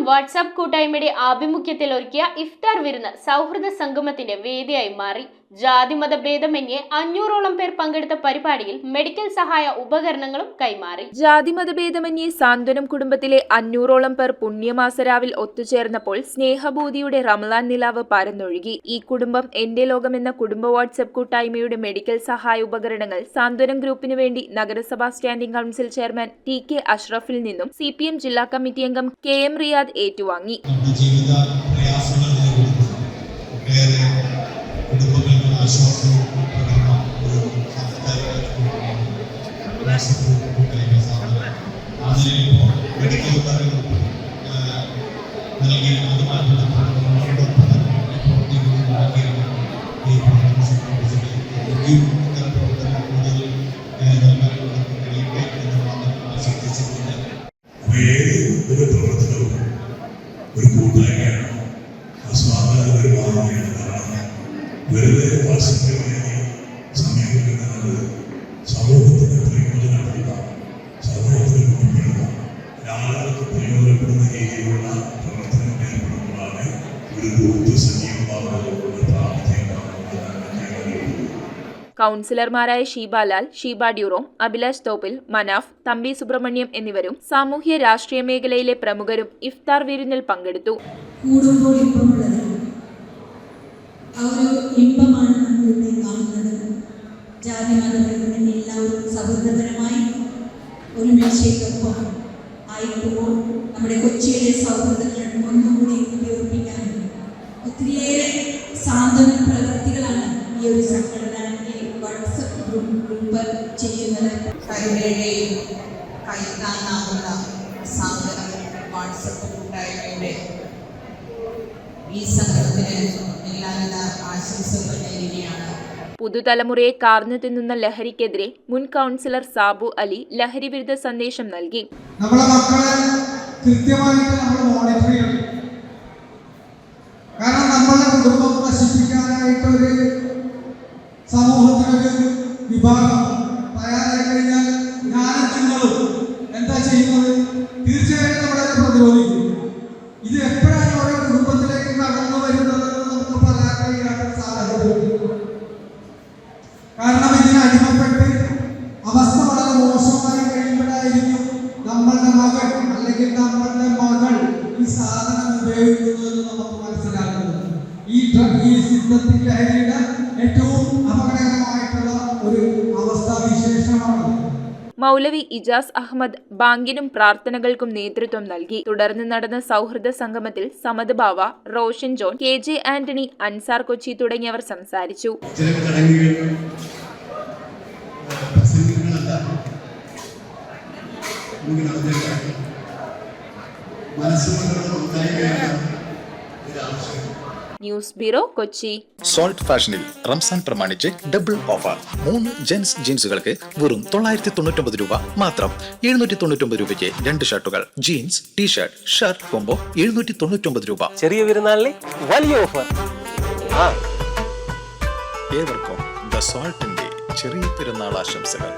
WhatsApp കൂട്ടായ്മയുടെ ആഭിമുഖ്യത്തിൽ ഒരുക്കിയ ഇഫ്താർ വിരുന്ന് സൗഹൃദ സംഗമത്തിന്റെ വേദിയായി മാറി. ജാതിമത ഭേദമന്യേ 500ഓളം പേർ പങ്കെടുത്ത പരിപാടിയിൽ മെഡിക്കൽ സഹായ ഉപകരണങ്ങളും കൈമാറി. ജാതിമത ഭേദമന്യേ സാന്ത്വനം കുടുംബത്തിലെ 500ഓളം പേർ പുണ്യമാസരാവിൽ ഒത്തുചേർന്നപ്പോൾ സ്നേഹഭൂതിയുടെ റമളാൻ നിലാവ് പരന്നൊഴുകി. ഈ കുടുംബം എന്റെ ലോകം എന്ന കുടുംബ വാട്സാപ്പ് കൂട്ടായ്മയുടെ മെഡിക്കൽ സഹായ ഉപകരണങ്ങൾ സാന്ത്വനം ഗ്രൂപ്പിനു വേണ്ടി നഗരസഭാ സ്റ്റാൻഡിംഗ് കൗൺസിൽ ചെയർമാൻ TK അഷ്റഫിൽ നിന്നും CPM ജില്ലാ കമ്മിറ്റി അംഗം KM റിയാദ് ഏറ്റുവാങ്ങി. ഒരു കൂട്ടായ്മയാണ് അസ്വാഭാവികമാണ്. വെറുതെ വാസ്തവമായി സമീപിക്കുന്നത് സമൂഹത്തിന് പ്രയോജനപ്പെടുന്ന, സമൂഹത്തിന് ഗുണപ്പെടുന്ന, ആളുകൾക്ക് പ്രയോജനപ്പെടുന്ന രീതിയിലുള്ള പ്രവർത്തനം ഏർപ്പെടുമ്പോഴാണ് ഒരു ഗ്രൂപ്പ് സജീവമാകുന്നത് പ്രാമുഖ്യമാണ്. കൗൺസിലർമാരായ ഷീബാലാൽ, ഷീബ ഡ്യൂറോ, അഭിലാഷ് തോപ്പിൽ, മനാഫ്, തമ്പി സുബ്രഹ്മണ്യം എന്നിവരും സാമൂഹ്യ രാഷ്ട്രീയ മേഖലയിലെ പ്രമുഖരും ഇഫ്താർ വിരുന്നിൽ പങ്കെടുത്തു. കൂടുമ്പോൾ ഇമ്പമുള്ളത് ആ ഒരു ഇമ്പമാണ് നമ്മളിവിടെ കാണുന്നത്. ജാതി മതഭേദമന്യേ എല്ലാവരും സൗഹൃദപരമായി ഒരു മേശയ്ക്കൊപ്പം ആയിരിക്കുമ്പോൾ നമ്മുടെ കൊച്ചിയിലെ സൗഹൃദങ്ങൾ ഒന്നുകൂടി ഉപയോഗിപ്പിക്കാൻ ഒത്തിരിയേറെ സാന്ത്വന പ്രവൃത്തികളാണ് ഈ ഒരു സംഘടന വാട്സപ്പ് ഗ്രൂപ്പ് ചെയ്യുന്നത്. കരുണയുടെയും കൈത്താങ്ങാകുന്ന സാന്ത്വനം വാട്സപ്പ് കൂട്ടായ്മയുടെ ഈ സംഘത്തിന് എല്ലാവിധ ആശംസകൾ നേരുകയാണ്. പുതുതലമുറയെ കാർന്നു തിന്നുന്ന ലഹരിക്കെതിരെ മുൻ കൗൺസിലർ സാബു അലി ലഹരി വിരുദ്ധ സന്ദേശം നൽകി. നമ്മളെ മക്കളെ കൃത്യമായിട്ട് നമ്മൾ മോണിറ്റർ ചെയ്യണം. കാരണം നമ്മളുടെ കുടുംബം നശിപ്പിക്കാനായിട്ട് ഒരു സമൂഹത്തിനൊരു വിഭാഗം തയ്യാറായി കഴിഞ്ഞാൽ ഞാനും നിങ്ങളും എന്താ ചെയ്യുന്നത്? തീർച്ചയായിട്ടും നമ്മളെ പ്രതിരോധിക്കും. ഇത് എപ്പോഴാണ് ഓരോ കുടുംബത്തിലേക്ക് കടന്നു വരുന്നതെന്ന് നമുക്ക് പറയാൻ കഴിയാത്ത സാഹചര്യം. കാരണം ഇതിന് അടിമപ്പെട്ട് അവസ്ഥ വളരെ മോശമായി കഴിയുമ്പോഴായിരിക്കും നമ്മളുടെ മകൻ അല്ലെങ്കിൽ നമ്മളുടെ മകൾ ഈ സാധനം ഉപയോഗിക്കുന്നതെന്ന് നമുക്ക് മനസ്സിലാക്കുന്നത്. ഈ സിദ്ധത്തിൽ ലഹരിയുടെ ഏറ്റവും അപകടകരമായിട്ടുള്ള ഒരു അവസ്ഥാവിശേഷമാണ്. മൗലവി ഇജാസ് അഹമ്മദ് ബാങ്കിനും പ്രാർത്ഥനകൾക്കും നേതൃത്വം നൽകി. തുടർന്ന് നടന്ന സൗഹൃദ സംഗമത്തിൽ സമദ് ബാവ, റോഷൻ ജോൺ, KJ ആന്റണി, അൻസാർ കൊച്ചി തുടങ്ങിയവർ സംസാരിച്ചു. News bureau, Kochi. സോൾട്ട് ഫാഷനിൽ റംസാൻ പ്രമാണിച്ച് ഡബിൾ ഓഫർ. 3 ജെൻസ് ജീൻസുകൾക്ക് വെറും 999 രൂപ മാത്രം. 799 രൂപയ്ക്ക് 2 ഷർട്ടുകൾ, ജീൻസ്, ടീഷർട്ട്, ഷർട്ട് കോംബോ 799 രൂപ. ചെറിയ പെരുന്നാളിന് വലിയ ഓഫർ. ഏവർക്കും ദ സോൾട്ടിന്റെ ചെറിയ പെരുന്നാൾ ആശംസകൾ.